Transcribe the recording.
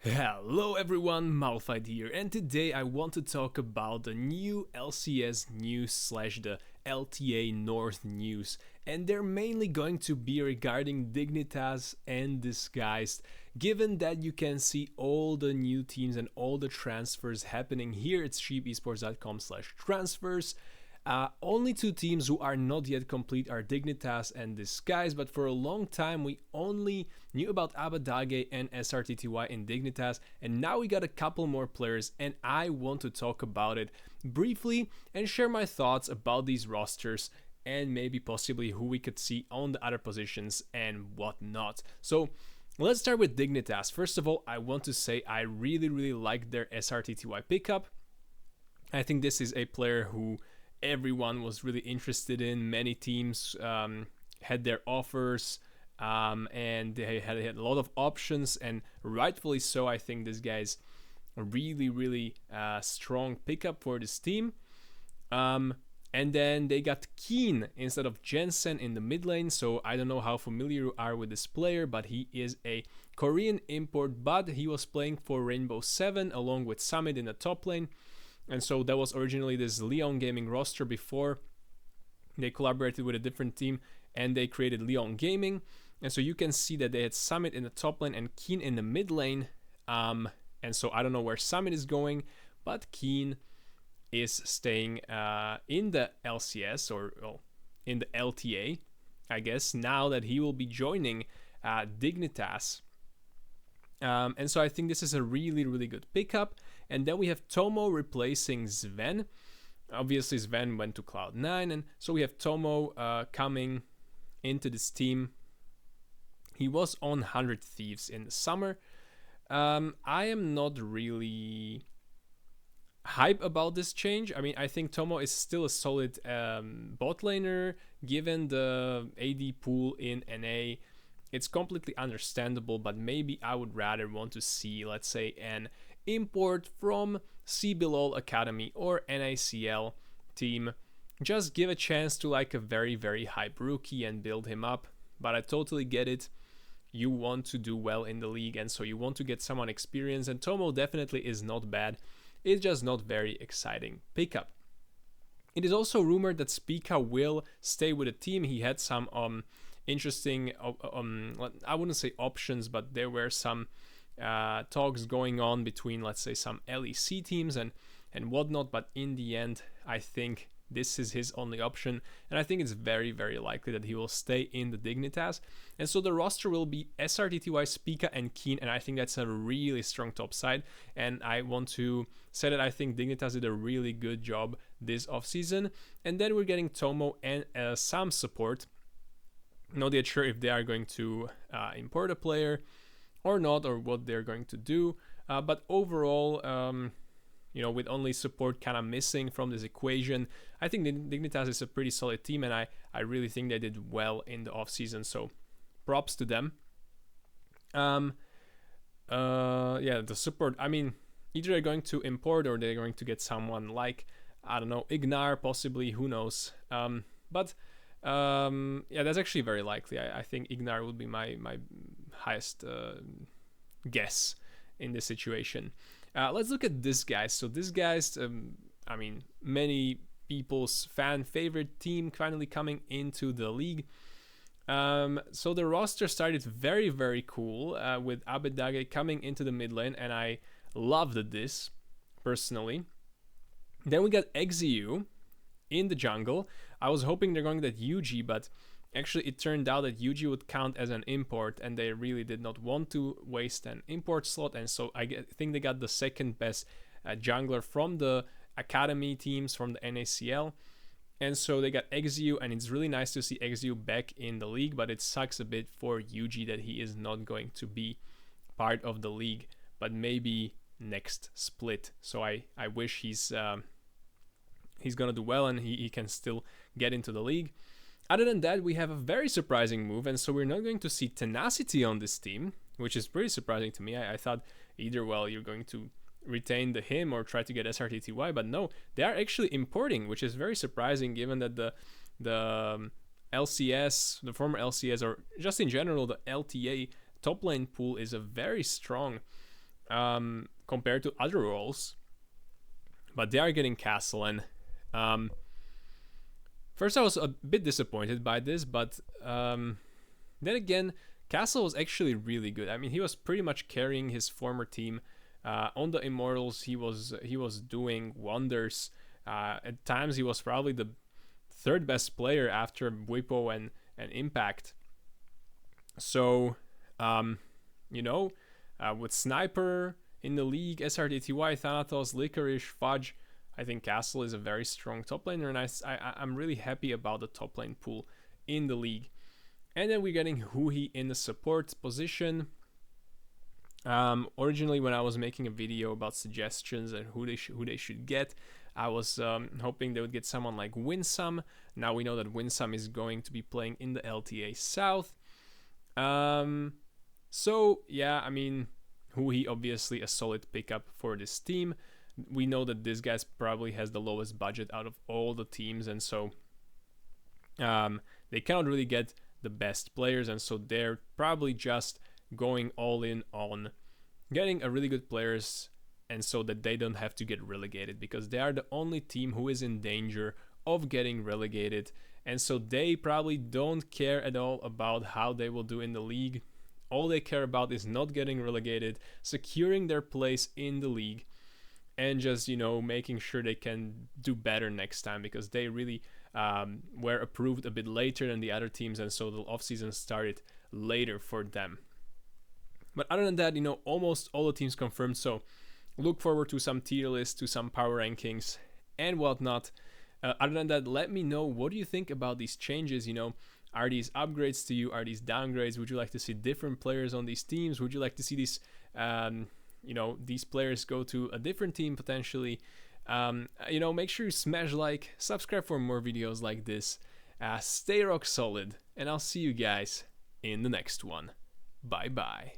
Hello everyone, Malphite here, and today I want to talk about the new LCS news slash the LTA North news, and they're mainly going to be regarding Dignitas and Disguised, given that you can see all the new teams and all the transfers happening here at sheepesports.com slash transfers. Only two teams who are not yet complete are Dignitas and Disguise, but for a long time we only knew about Abbedagge and Srtty in Dignitas, and now we got a couple more players, and I want to talk about it briefly and share my thoughts about these rosters and maybe possibly who we could see on the other positions and whatnot. So let's start with Dignitas. First of all, I want to say I really like their Srtty pickup. I think this is a player who everyone was really interested in. Many teams had their offers, and they had a lot of options, and rightfully so. I think this guy's a really strong pickup for this team. And then they got Keine instead of Jensen in the mid lane. So I don't know how familiar you are with this player, but he is a Korean import, but he was playing for Rainbow 7 along with Summit in the top lane. And so that was originally this Leon Gaming roster before they collaborated with a different team and they created Leon Gaming. And so you can see that they had Summit in the top lane and Keine in the mid lane. And so I don't know where Summit is going, but Keine is staying in the LCS or in the LTA, I guess, now that he will be joining Dignitas. And so I think this is a really good pickup. And then we have Tomo replacing Sven. Obviously Sven went to Cloud9, and so we have Tomo coming into this team. He was on 100 Thieves in the summer. I am not really hype about this change. I mean, I think Tomo is still a solid bot laner, given the AD pool in NA. It's completely understandable, but maybe I would rather want to see, let's say, an import from CBLOL Academy or NACL team. Just give a chance to like a very hype rookie and build him up. But I totally get it. You want to do well in the league, and so you want to get someone experienced, and Tomo definitely is not bad. It's just not very exciting pickup. It is also rumored that Spica will stay with the team. He had some interesting, I wouldn't say options, but there were some talks going on between, let's say, some LEC teams and whatnot, but in the end I think this is his only option, and I think it's very likely that he will stay in the Dignitas. And so the roster will be Srtty, Spica and Keine, and I think that's a really strong top side, and I want to say that I think Dignitas did a really good job this offseason. And then we're getting Tomo and some support. Not yet sure if they are going to import a player or not, or what they're going to do, but overall, with only support kind of missing from this equation, I think Dignitas is a pretty solid team, and I really think they did well in the offseason, so props to them. The support, I mean, either they're going to import or they're going to get someone like, I don't know, Ignar possibly, who knows, but that's actually very likely. I think Ignar would be my highest guess in this situation. Let's look at this guy. So this guy's, I mean, many people's fan favorite team finally coming into the league. So the roster started very cool with Abbedagge coming into the mid lane, and I loved this personally. Then we got Exyu in the jungle. I was hoping they're going to get Huhi, but actually it turned out that Huhi would count as an import, and they really did not want to waste an import slot, and so I think they got the second best jungler from the academy teams from the NACL. And so they got Exyu, and it's really nice to see Exyu back in the league, but it sucks a bit for Huhi that he is not going to be part of the league, but maybe next split. So I wish he's gonna do well and he can still get into the league. Other than that, we have a very surprising move, and so we're not going to see Tenacity on this team, which is pretty surprising to me. I thought either, well, you're going to retain the him or try to get Srtty, but no, they are actually importing, which is very surprising given that the LCS, the former LCS, or just in general the LTA top lane pool is a very strong compared to other roles, but they are getting Castle. And first I was a bit disappointed by this, but then again, Castle was actually really good. I mean, he was pretty much carrying his former team. On the Immortals, he was doing wonders. At times, he was probably the third best player after Bwipo and Impact. So, with Sniper in the league, SRTTY, Thanatos, Licorice, Fudge, I think Castle is a very strong top laner, and I'm really happy about the top lane pool in the league. And then we're getting Huhi in the support position. Originally, when I was making a video about suggestions and who they should get, I was hoping they would get someone like Winsome. Now we know that Winsome is going to be playing in the LTA South. So yeah, I mean, Huhi obviously a solid pickup for this team. We know that this guy probably has the lowest budget out of all the teams, and so they cannot really get the best players, and so they're probably just going all in on getting a really good players, and so that they don't have to get relegated, because they are the only team who is in danger of getting relegated, and so they probably don't care at all about how they will do in the league. All they care about is not getting relegated, securing their place in the league, and just, making sure they can do better next time, because they really were approved a bit later than the other teams, and so the offseason started later for them. But other than that, almost all the teams confirmed, so look forward to some tier lists, to some power rankings, and whatnot. Other than that, let me know, what do you think about these changes? Are these upgrades to you? Are these downgrades? Would you like to see different players on these teams? Would you like to see these, these players go to a different team potentially? Make sure you smash like, subscribe for more videos like this. Stay rock solid, and I'll see you guys in the next one. Bye bye.